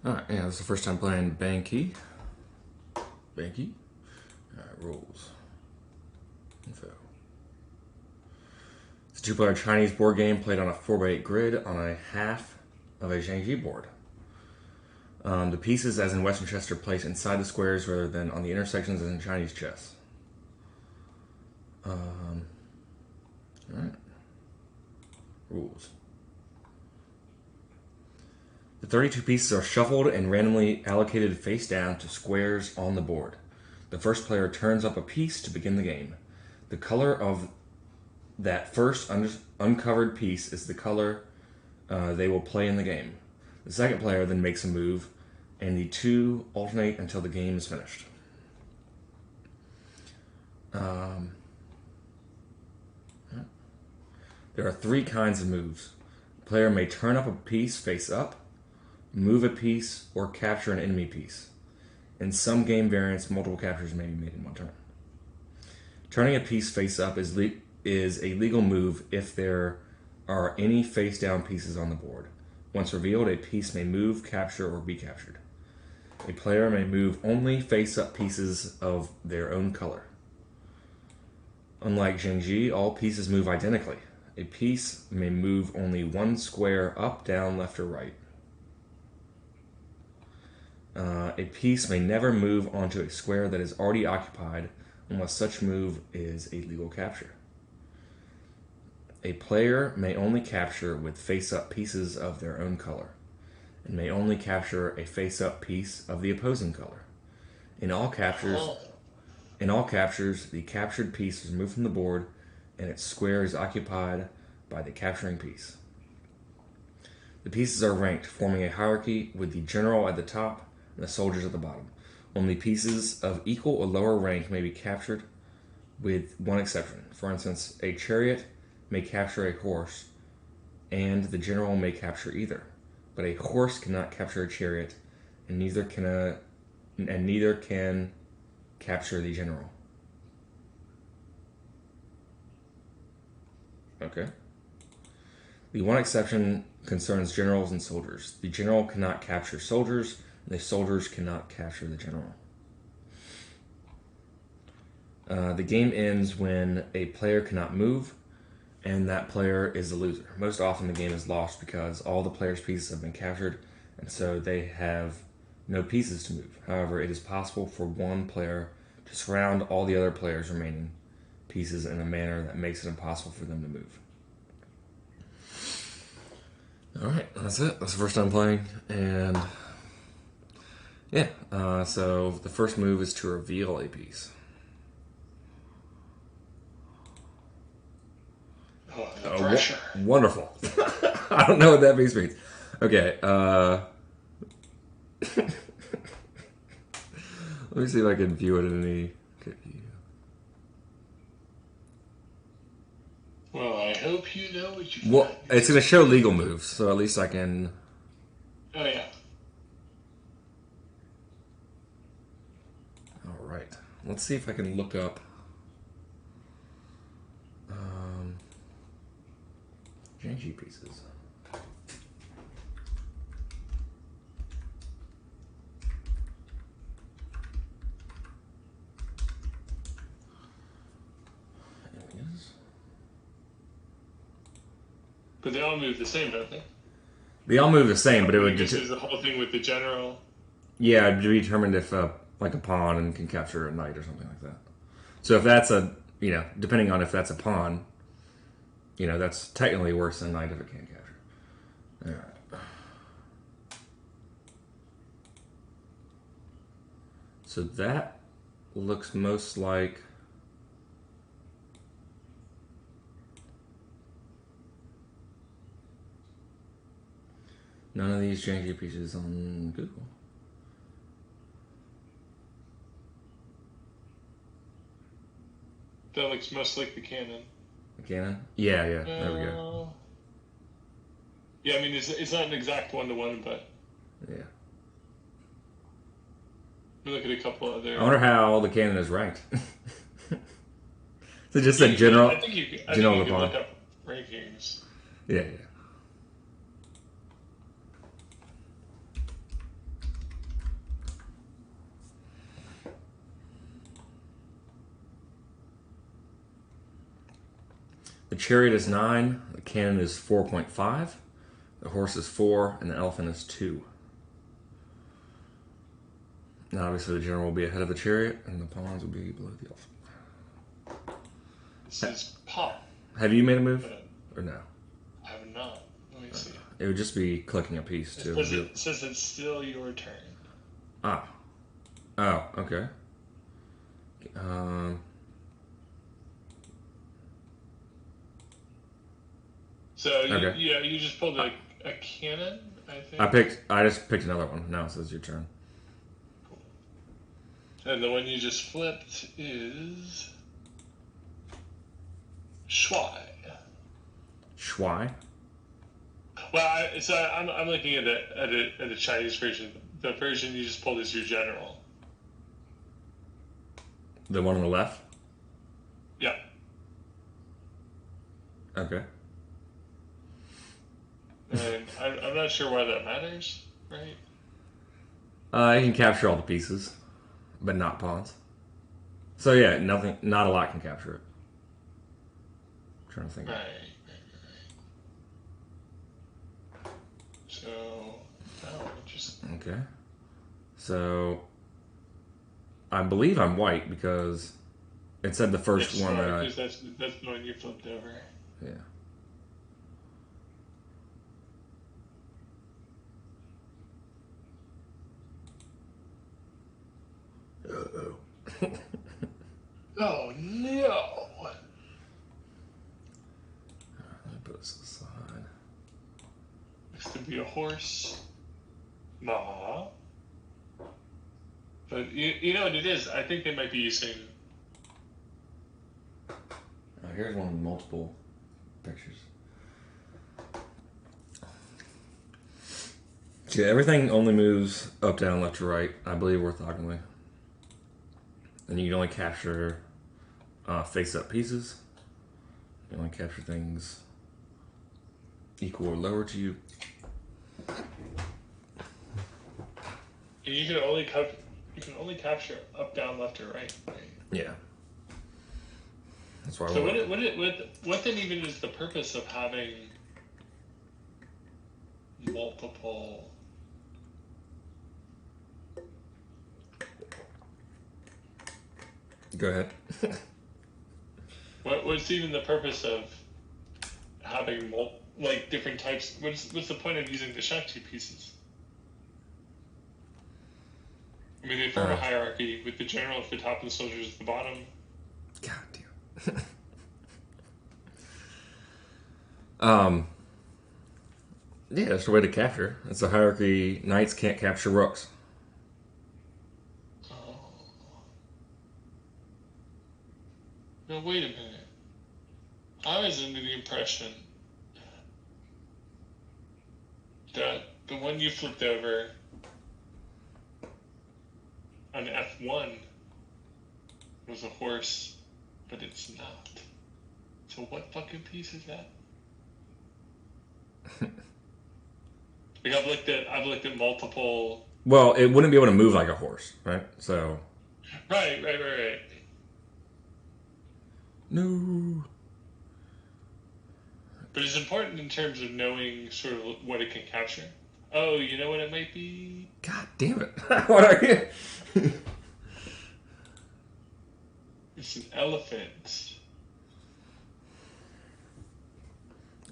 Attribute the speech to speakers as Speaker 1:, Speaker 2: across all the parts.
Speaker 1: Alright, yeah, this is the first time playing Banqi. Banqi. Alright, rules. Info. It's a two-player Chinese board game played on a 4x8 grid on a half of a xiangqi board. The pieces, as in Western chess, are placed inside the squares rather than on the intersections as in Chinese chess. Alright. Rules. The 32 pieces are shuffled and randomly allocated face down to squares on the board. The first player turns up a piece to begin the game. The color of that first uncovered piece is the color they will play in the game. The second player then makes a move, and the two alternate until the game is finished. There are three kinds of moves. The player may turn up a piece face up, move a piece, or capture an enemy piece. In some game variants, multiple captures may be made in one turn. Turning a piece face up is a legal move if there are any face down pieces on the board. Once revealed, a piece may move, capture, or be captured. A player may move only face up pieces of their own color. Unlike xiangqi, all pieces move identically. A piece may move only one square up, down, left, or right. A piece may never move onto a square that is already occupied unless such move is a legal capture. A player may only capture with face-up pieces of their own color, and may only capture a face-up piece of the opposing color. In all captures, the captured piece is removed from the board, and its square is occupied by the capturing piece. The pieces are ranked, forming a hierarchy with the general at the top and the soldiers at the bottom. Only pieces of equal or lower rank may be captured, with one exception. For instance, a chariot may capture a horse, and the general may capture either. But a horse cannot capture a chariot, and neither can capture the general. Okay. The one exception concerns generals and soldiers. The general cannot capture soldiers, and the soldiers cannot capture the general. The game ends when a player cannot move, and that player is the loser. Most often the game is lost because all the players' pieces have been captured, and so they have no pieces to move. However, it is possible for one player to surround all the other players' remaining pieces in a manner that makes it impossible for them to move. Alright, that's it. That's the first time playing, and yeah, so the first move is to reveal a piece.
Speaker 2: Oh, pressure.
Speaker 1: Wonderful. I don't know what that piece means. Okay, let me see if I can view it in any good view.
Speaker 2: Well, I hope you know what you
Speaker 1: Well, it's going to show legal moves, so at least I can...
Speaker 2: Oh, yeah.
Speaker 1: Alright, let's see if I can look up... xiangqi pieces.
Speaker 2: But they all move the same, don't they?
Speaker 1: They all move the same, but it would...
Speaker 2: This is the whole thing with the general.
Speaker 1: Yeah, it'd be determined if, like a pawn and can capture a knight or something like that. So if that's a, depending on if that's a pawn, that's technically worse than a knight if it can't capture. Alright. So that looks most like... None of these xiangqi pieces on Google.
Speaker 2: That looks most like the cannon.
Speaker 1: The cannon? Yeah, there we go.
Speaker 2: Yeah, I mean, it's not an exact one-to-one, but...
Speaker 1: Yeah.
Speaker 2: Look at a couple other...
Speaker 1: I wonder how the cannon is ranked. So just a general...
Speaker 2: I think you can look up rankings.
Speaker 1: Yeah. chariot is 9, the cannon is 4.5, the horse is 4, and the elephant is 2. Now, obviously, the general will be ahead of the chariot, and the pawns will be below the elephant.
Speaker 2: This is pop.
Speaker 1: Have you made a move? Or no?
Speaker 2: I have not. Let me see.
Speaker 1: It would just be clicking a piece to reveal.
Speaker 2: It says it's still your turn.
Speaker 1: Ah. Oh, okay.
Speaker 2: So
Speaker 1: Okay.
Speaker 2: you just pulled a cannon, I think.
Speaker 1: I just picked another one. Now it says your turn.
Speaker 2: And the one you just flipped is Shuai.
Speaker 1: Shuai?
Speaker 2: Well, I'm looking at a Chinese version. The version you just pulled is your general.
Speaker 1: The one on the left?
Speaker 2: Yeah.
Speaker 1: Okay.
Speaker 2: And I'm not sure why that matters, right?
Speaker 1: You can capture all the pieces, but not pawns. So yeah, not a lot can capture it. I'm trying to think.
Speaker 2: Right. So, interesting.
Speaker 1: Okay. So, I believe I'm white because it said the first one that I...
Speaker 2: Because that's the one you flipped over.
Speaker 1: Yeah. Uh-oh.
Speaker 2: Oh, no!
Speaker 1: Let me put this aside.
Speaker 2: This could be a horse. Nah. But you know what it is? I think they might be using...
Speaker 1: Here's one with multiple pictures. Yeah, everything only moves up, down, left, to right, I believe, orthogonally. And you can only capture face-up pieces. You only capture things equal or lower to you.
Speaker 2: And you can only capture up, down, left, or right.
Speaker 1: Yeah. That's why.
Speaker 2: So what then even is the purpose of having multiple?
Speaker 1: Go ahead.
Speaker 2: What's even the purpose of having different types? What's the point of using the xiangqi pieces? I mean, they form a hierarchy with the general at the top and the soldiers at the bottom.
Speaker 1: God damn. Yeah, that's the way to capture. It's a hierarchy. Knights can't capture rooks.
Speaker 2: Oh. No, wait a minute. I was under the impression that the one you flipped over on F1 was a horse, but it's not. So what fucking piece is that? Like I've looked at multiple.
Speaker 1: Well, it wouldn't be able to move like a horse, right? So.
Speaker 2: Right.
Speaker 1: No.
Speaker 2: But it's important in terms of knowing sort of what it can capture. Oh, you know what it might be?
Speaker 1: God damn it! What are you?
Speaker 2: It's an elephant.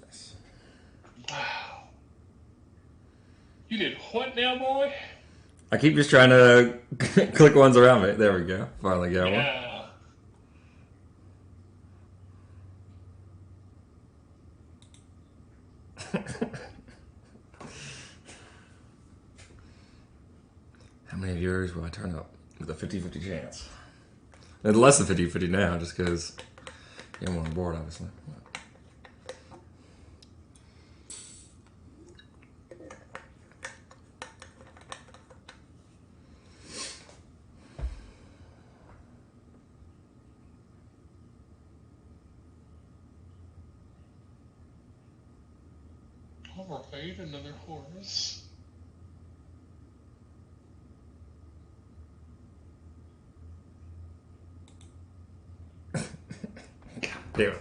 Speaker 1: Nice.
Speaker 2: Wow. You did what now, boy?
Speaker 1: I keep just trying to click ones around me. There we go. Finally got one.
Speaker 2: Yeah.
Speaker 1: How many viewers will I turn up with a 50-50 chance? And less than 50-50 now, just because I'm on board, obviously.
Speaker 2: All right, another horse.
Speaker 1: God damn it.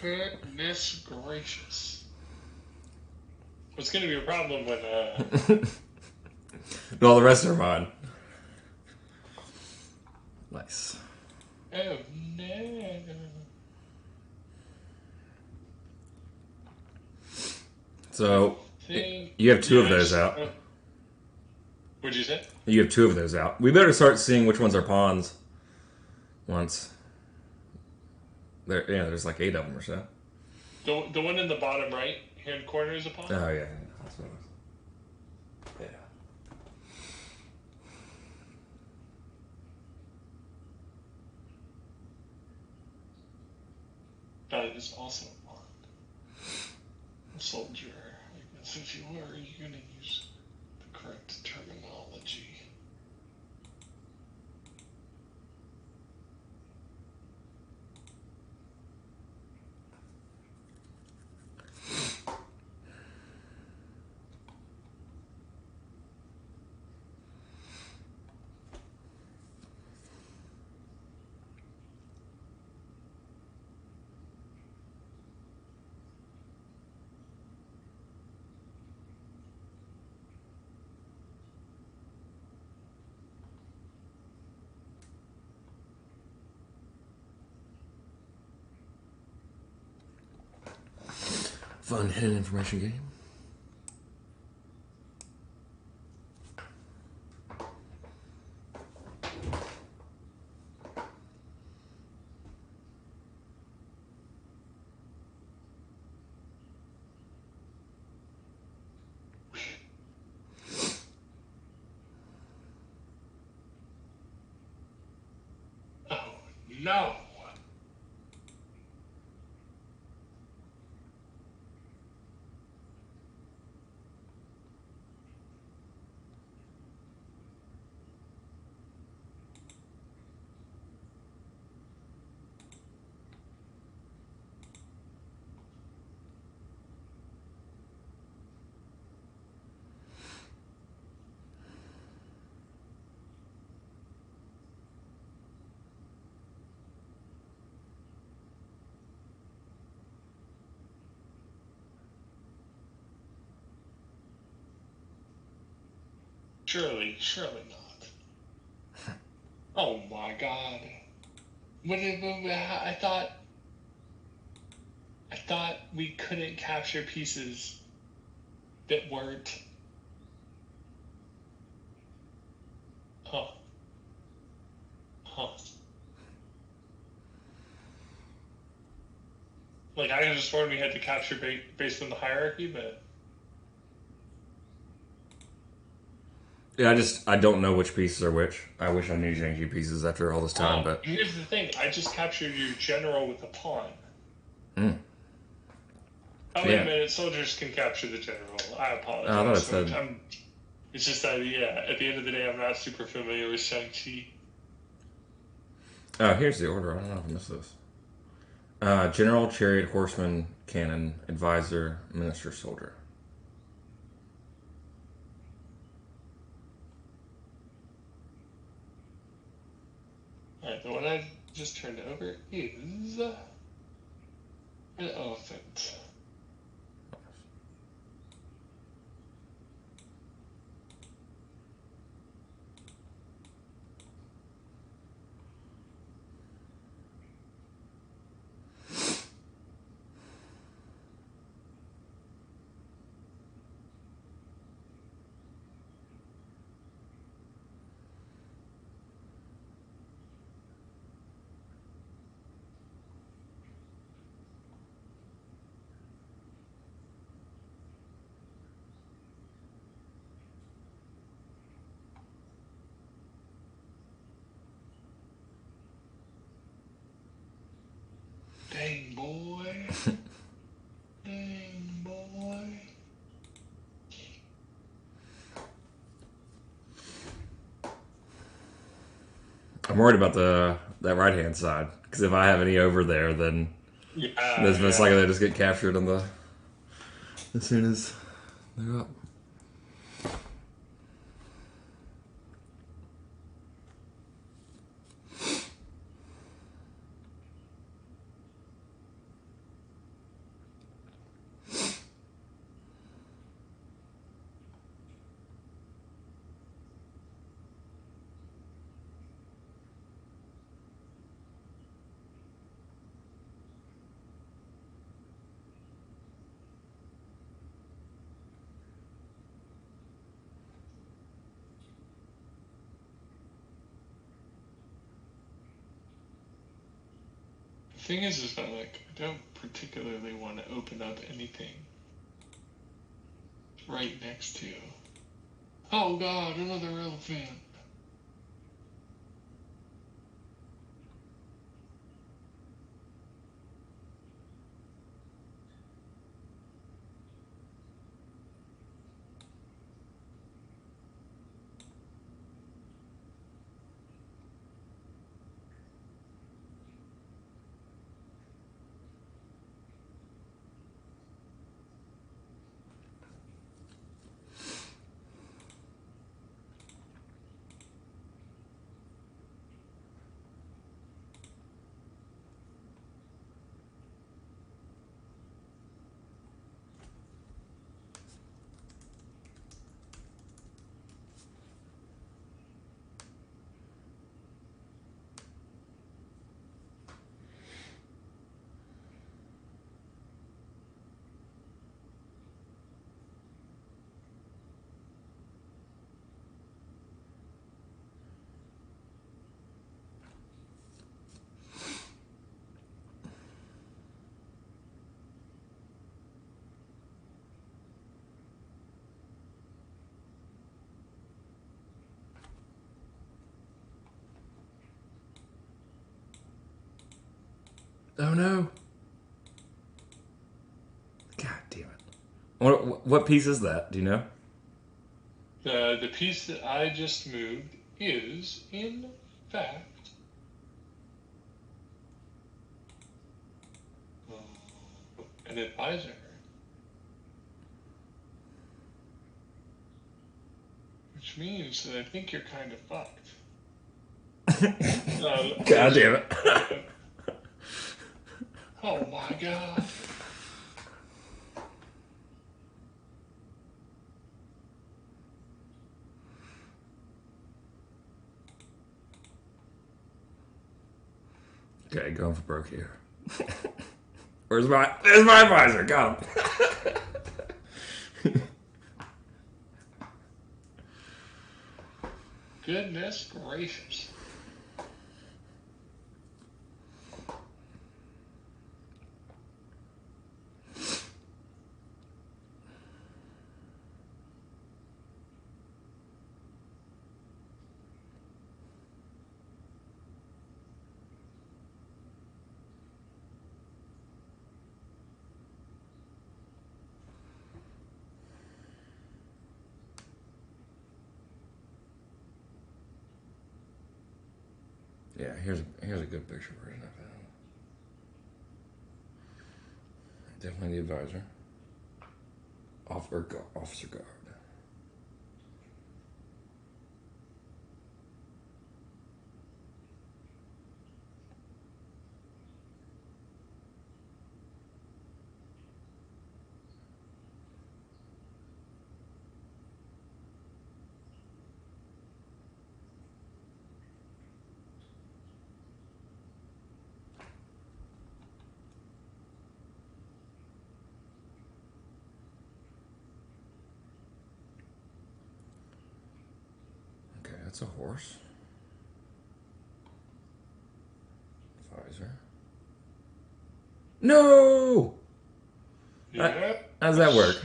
Speaker 2: Goodness gracious. What's going to be a problem when,
Speaker 1: No, the rest are fine. Nice.
Speaker 2: Oh, no.
Speaker 1: So, you have two of those out.
Speaker 2: What'd you say?
Speaker 1: You have two of those out. We better start seeing which ones are pawns once. There's like 8 of them or so.
Speaker 2: The one in the bottom right hand corner is a pawn?
Speaker 1: Oh, yeah. That's what it was. Yeah.
Speaker 2: That is also a pawn. A soldier. I guess if you were, you're going to use the correct terminology.
Speaker 1: Fun hidden information game.
Speaker 2: Oh, no. Surely not. Oh my god. I thought we couldn't capture pieces that weren't. Huh. Like, I just sworn we had to capture based on the hierarchy, but...
Speaker 1: Yeah, I don't know which pieces are which. I wish I knew xiangqi pieces after all this time, but...
Speaker 2: Here's the thing. I just captured your general with a pawn. Oh, wait a minute. Soldiers can capture the general. I apologize.
Speaker 1: I thought it said...
Speaker 2: It's just that, yeah, at the end of the day, I'm not super familiar with xiangqi.
Speaker 1: Oh, here's the order. I don't know if I missed this. General, chariot, horseman, cannon, advisor, minister, soldier.
Speaker 2: Alright, the one I just turned over is an elephant. Dang, boy. Dang, boy.
Speaker 1: I'm worried about that right hand side because if I have any over there, then there's most likely they just get captured on the as soon as they're up.
Speaker 2: thing is that like I don't particularly want to open up anything right next to. Oh God, another elephant.
Speaker 1: Oh no! God damn it! What piece is that? Do you know?
Speaker 2: The piece that I just moved is, in fact, an advisor. Which means that I think you're kind of fucked.
Speaker 1: God damn it!
Speaker 2: Oh my God.
Speaker 1: Okay, going for broke here. There's my advisor. Got him.
Speaker 2: Goodness gracious.
Speaker 1: Yeah, here's a good picture version of it. Definitely the advisor. Officer guard. Okay, that's a horse. Advisor. No!
Speaker 2: Yeah.
Speaker 1: How does that work?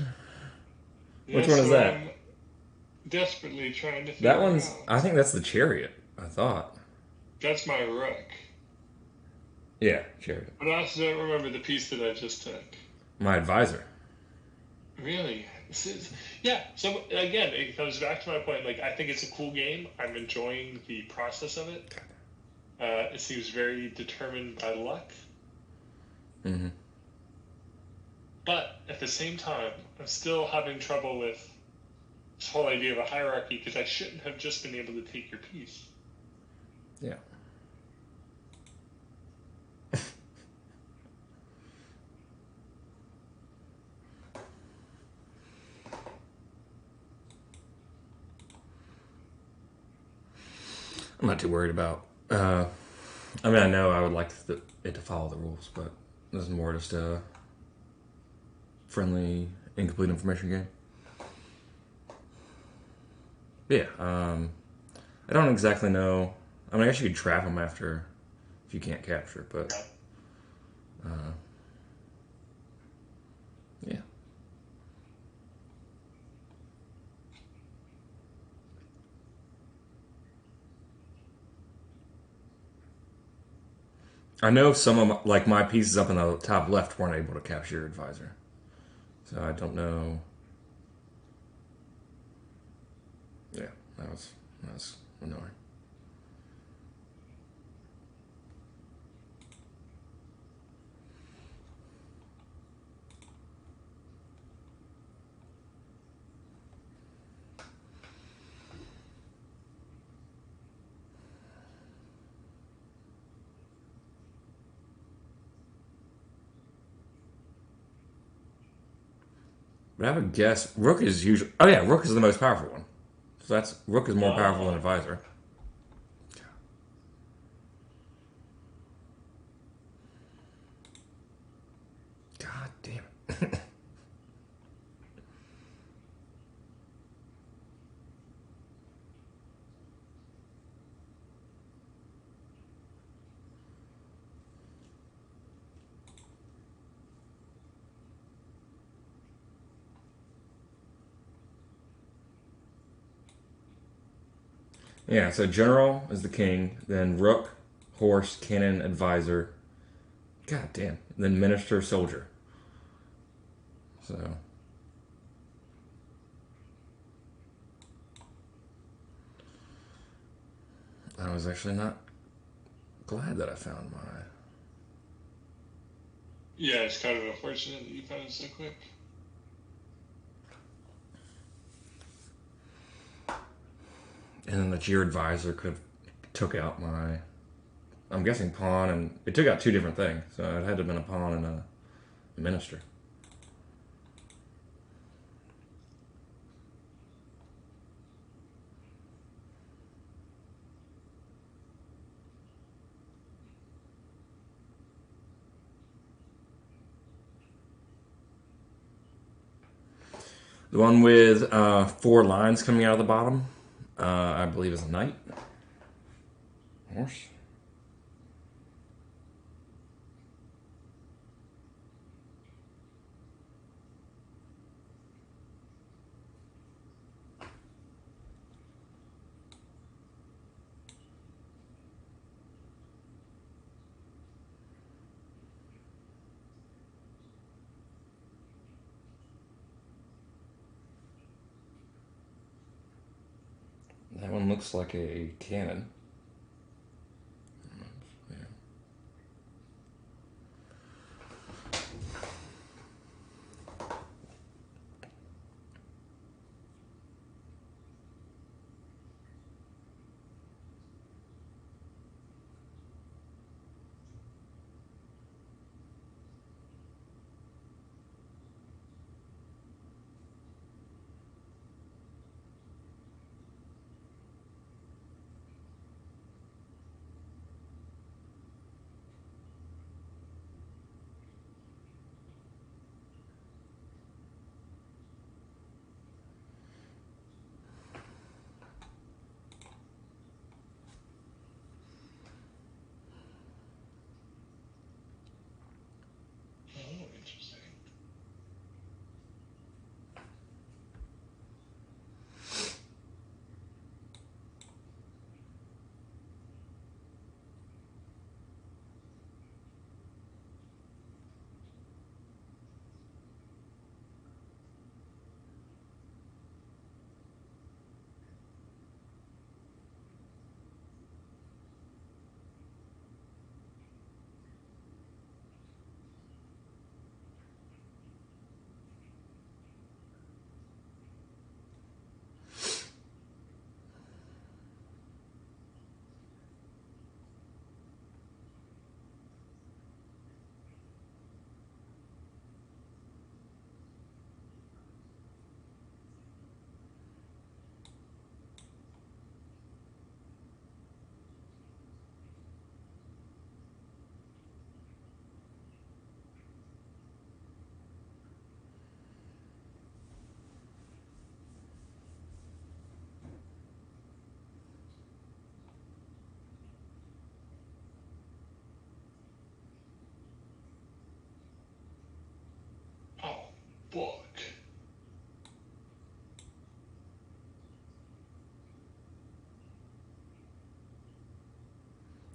Speaker 1: Which one is that?
Speaker 2: I'm desperately trying to figure
Speaker 1: That one's.
Speaker 2: out.
Speaker 1: I think that's the chariot. I thought.
Speaker 2: That's my rook.
Speaker 1: Yeah, chariot.
Speaker 2: But I also don't remember the piece that I just took.
Speaker 1: My advisor.
Speaker 2: Really? Yeah, so again, it comes back to my point. Like, I think it's a cool game. I'm enjoying the process of it. It seems very determined by luck.
Speaker 1: Mm-hmm.
Speaker 2: But at the same time, I'm still having trouble with this whole idea of a hierarchy because I shouldn't have just been able to take your piece.
Speaker 1: Yeah. I'm not too worried about. I mean, I know I would like it to follow the rules, but this is more just a friendly, incomplete information game. But yeah, I don't exactly know. I mean, I guess you could trap them after if you can't capture, but Uh, yeah. I know some of my pieces up in the top left weren't able to capture your advisor, so I don't know. Yeah, that was annoying. But I have a guess. Rook is usually. Oh yeah, Rook is the most powerful one. So that's Rook is more powerful than
Speaker 2: Oh,
Speaker 1: advisor. God damn it. Yeah, so general is the king, then rook, horse, cannon, advisor. God damn. Then minister, soldier. So I was actually not glad that I found my.
Speaker 2: yeah, it's kind of unfortunate that you found it so quick.
Speaker 1: And then that your advisor could have took out my. I'm guessing pawn, and it took out two different things. So it had to have been a pawn and a minister. The one with four lines coming out of the bottom, I believe, is a knight. Horse. That one looks like a cannon. Yeah.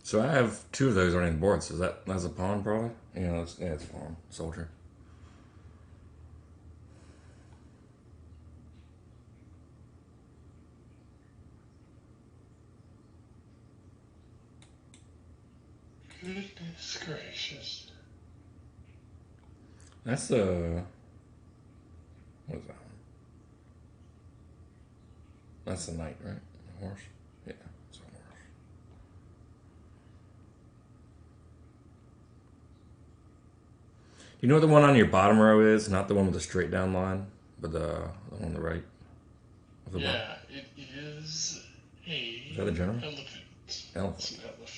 Speaker 1: So I have two of those already on the board. So that's a pawn, probably. Yeah, it's a pawn. Soldier.
Speaker 2: Goodness gracious.
Speaker 1: That's a. What is that one? That's a knight, right? A horse? Yeah, it's a horse. You know what the one on your bottom row is? Not the one with the straight down line, but the one on the right. Of the bottom.
Speaker 2: Yeah, it is a
Speaker 1: Is that a general?
Speaker 2: elephant.
Speaker 1: Elephant.
Speaker 2: It's an elephant.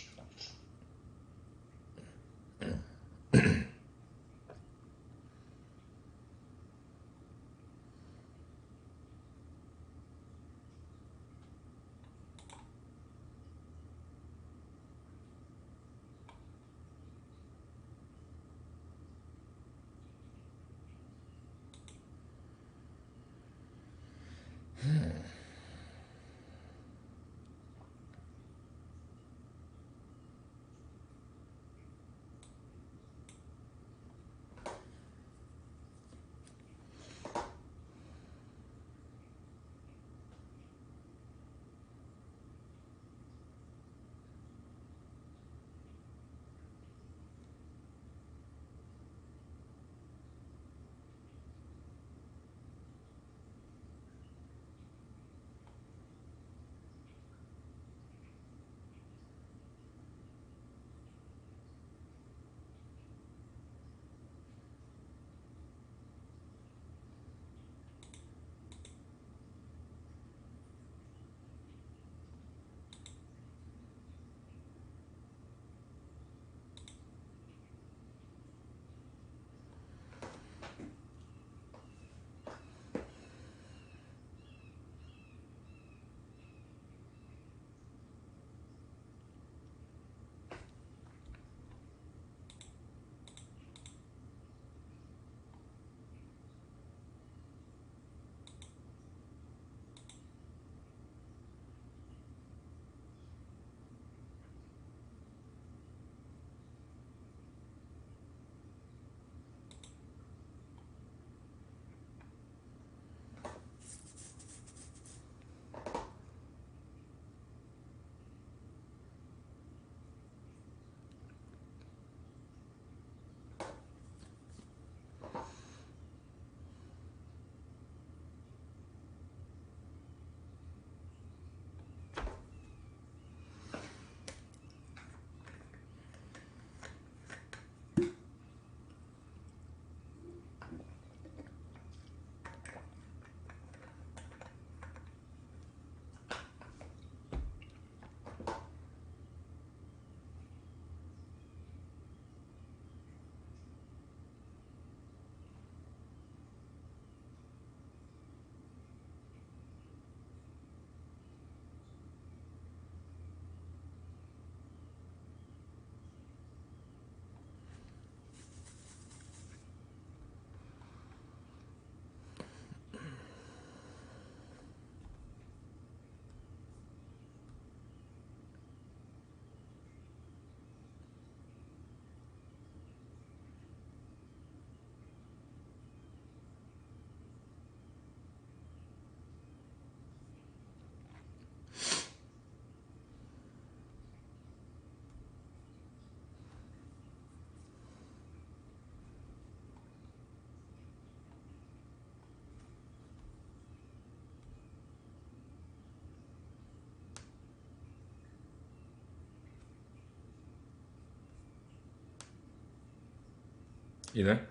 Speaker 1: You there?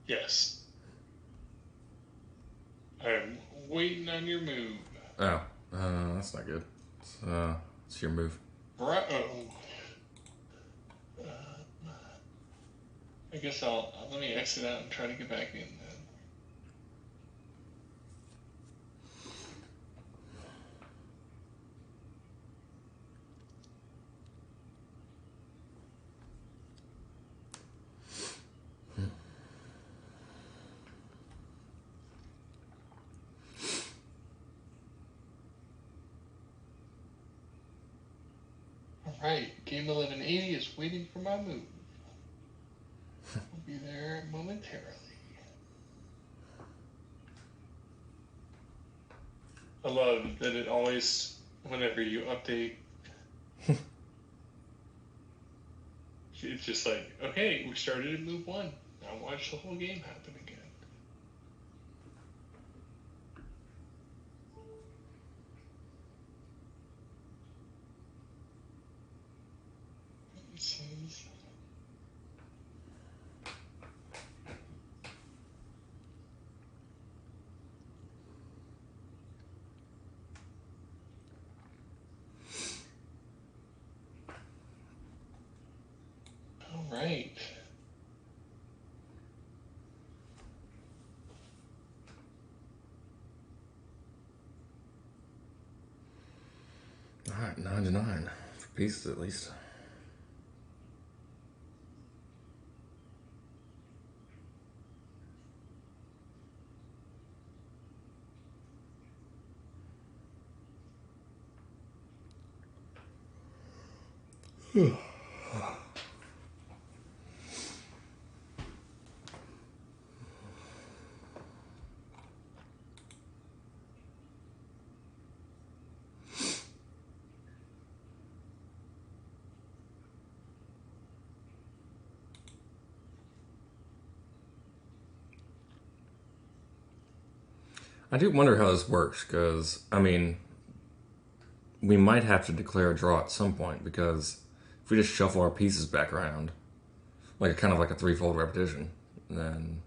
Speaker 2: Yes. I'm waiting on your move.
Speaker 1: Oh, that's not good. It's your move.
Speaker 2: Bro. I guess I'll let me exit out and try to get back in then. Right, game 1180 is waiting for my move. I'll be there momentarily. I love that it always, whenever you update, it's just like, okay, we started at move 1. Now watch the whole game happen again. It says, all right.
Speaker 1: All right, 9-9 for pieces at least. I do wonder how this works, because, I mean, we might have to declare a draw at some point, because if we just shuffle our pieces back around, like kind of like a threefold repetition, then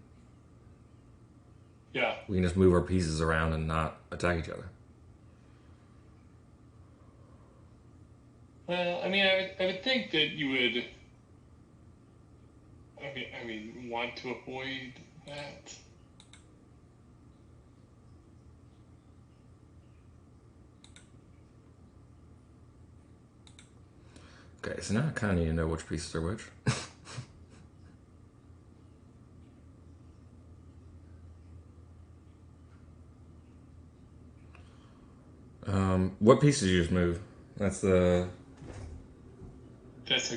Speaker 2: Yeah.
Speaker 1: we can just move our pieces around and not attack each other.
Speaker 2: Well, I mean, I would think that you would. I mean, want to avoid that.
Speaker 1: Okay, so now I kind of need to know which pieces are which. What piece did you just move? That's
Speaker 2: a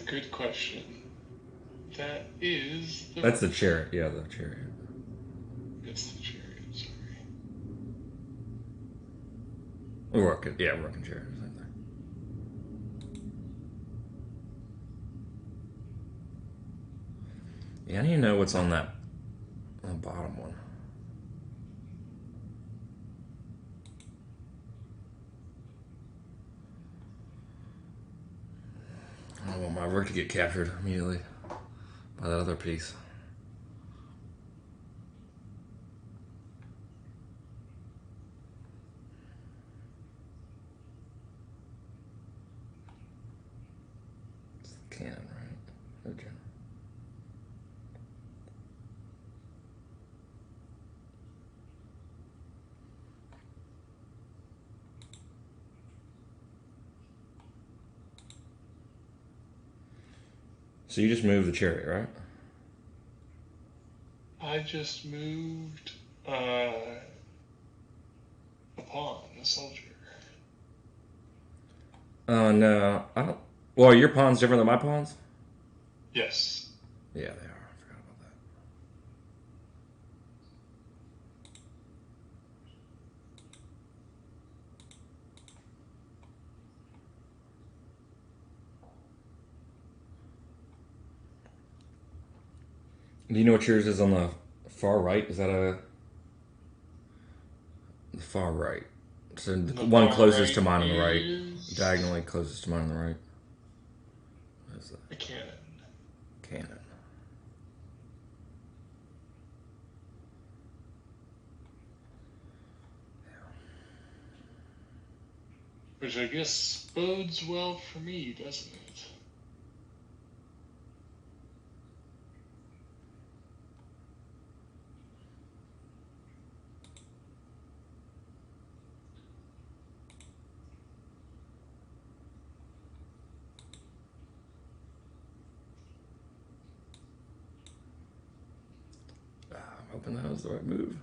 Speaker 2: good question. That is
Speaker 1: That's the chariot. Yeah, the chariot.
Speaker 2: That's the chariot. Sorry.
Speaker 1: Working chariot. Same thing. Yeah, I need to know what's on that bottom one. I don't want my rook to get captured immediately by that other piece. It's the cannon, right? Okay. So you just moved the chariot, right?
Speaker 2: I just moved a pawn, a soldier.
Speaker 1: No, I don't. Well, are your pawns different than my pawns?
Speaker 2: Yes.
Speaker 1: Yeah, they are. I forgot about that. Do you know what yours is on the far right? Is that the far right? So the one closest to mine on the right, diagonally closest to mine on the right. What is that?
Speaker 2: A cannon.
Speaker 1: Cannon.
Speaker 2: Which I guess bodes well for me, doesn't it?
Speaker 1: I'm hoping that was the right move.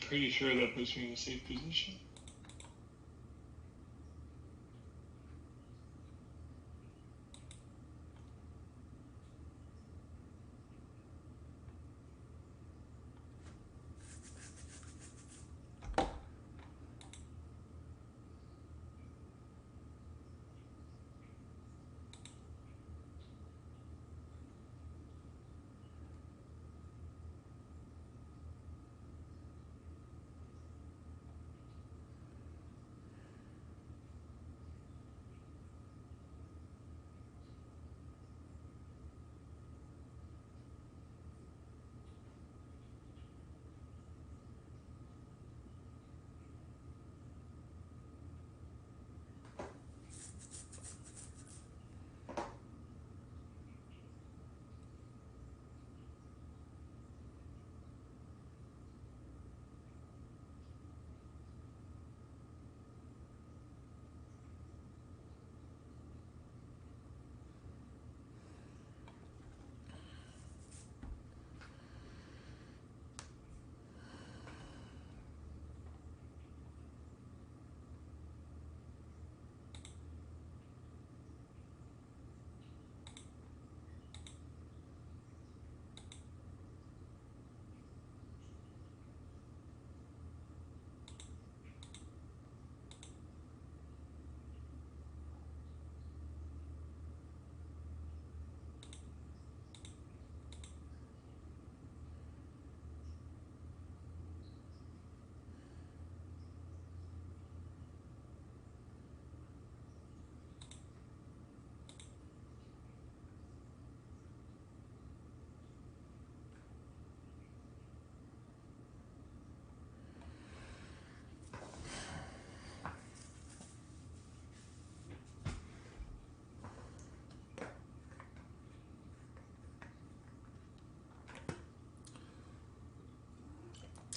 Speaker 2: pretty sure that puts me in a safe position.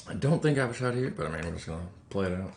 Speaker 1: I don't think I have a shot here, but I mean, we're just gonna play it out.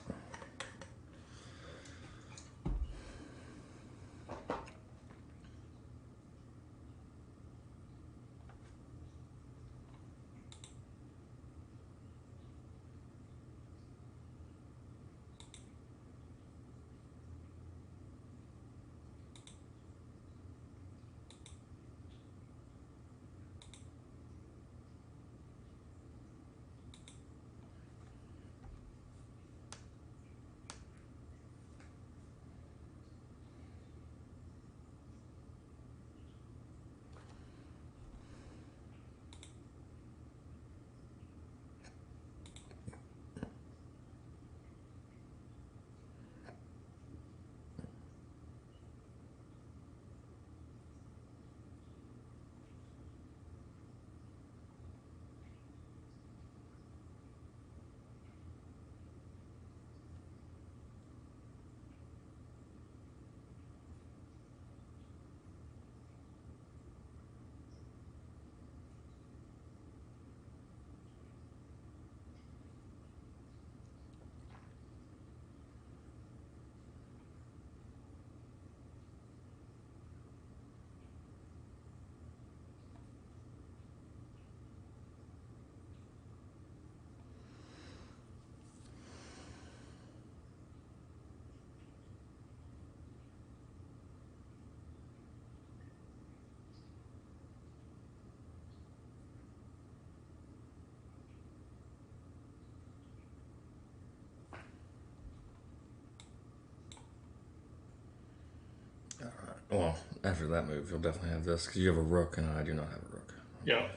Speaker 1: Well, after that move, you'll definitely have this because you have a rook and I do not have a rook.
Speaker 2: Yeah.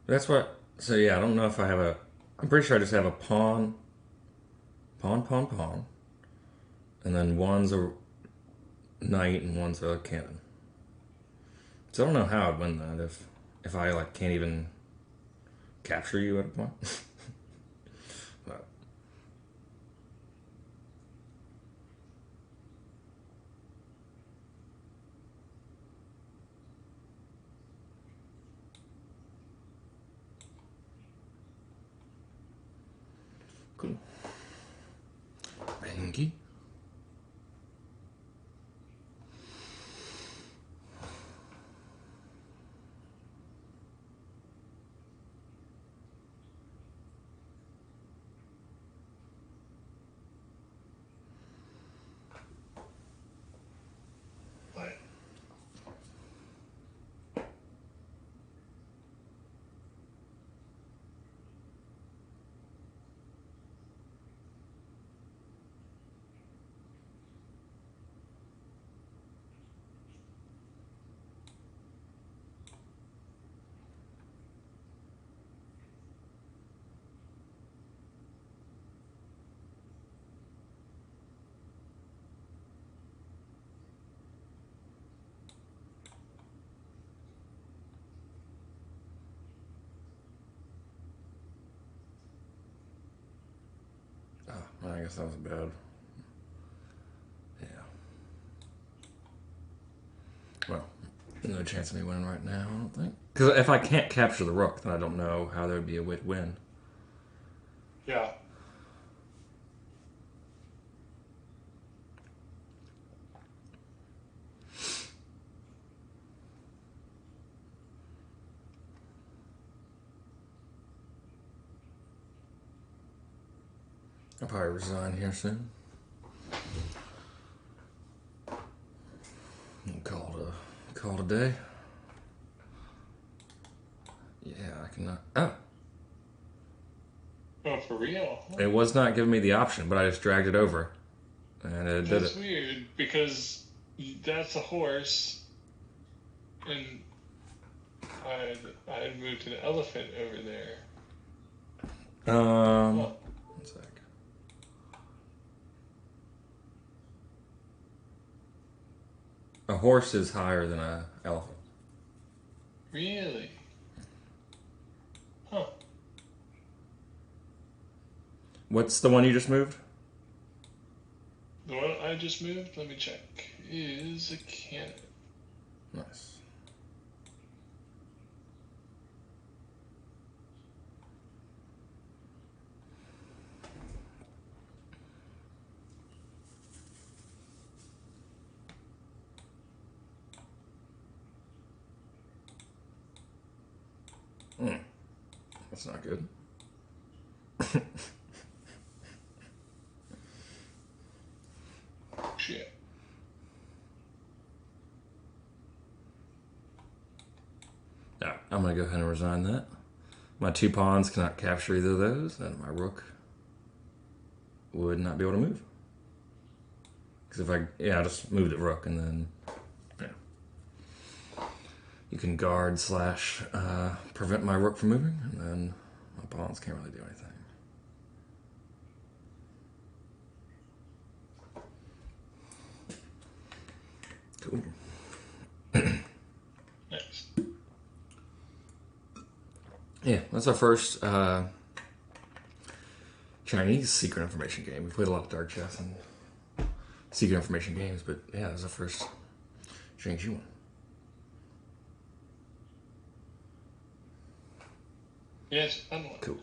Speaker 1: That's what. So yeah, I don't know if I have a. I'm pretty sure I just have a pawn, pawn, and then one's a knight and one's a cannon. So I don't know how I'd win that if I like can't even capture you at a point. But cool. Banqi. I guess that was bad. Yeah. Well, no chance of me winning right now, I don't think. Because if I can't capture the rook, then I don't know how there would be a way to win.
Speaker 2: Yeah.
Speaker 1: I'll probably resign here soon. Call it a day. Yeah, I cannot. Oh.
Speaker 2: Oh, for real?
Speaker 1: It was not giving me the option, but I just dragged it over. And it did it.
Speaker 2: That's weird, because that's a horse, and I had moved an elephant over there.
Speaker 1: One sec. A horse is higher than an elephant.
Speaker 2: Really? Huh.
Speaker 1: What's the one you just moved?
Speaker 2: The one I just moved, let me check, is a cannon.
Speaker 1: Nice. That's not good.
Speaker 2: Shit.
Speaker 1: Alright, I'm going to go ahead and resign that. My 2 pawns cannot capture either of those, and my rook would not be able to move. Because if I just move the rook, and then you can guard / prevent my rook from moving, and then my pawns can't really do anything. Cool.
Speaker 2: Nice.
Speaker 1: Yeah, that's our first Chinese secret information game. We played a lot of dark chess and secret information games, but yeah, that's our first xiangqi one.
Speaker 2: Yes, fun one.
Speaker 1: Cool.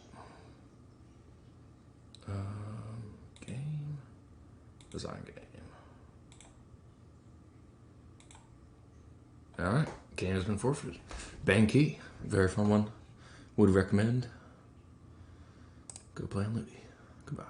Speaker 1: Game. Design game. Alright, game has been forfeited. Banqi, very fun one. Would recommend. Go play on Ludii. Goodbye.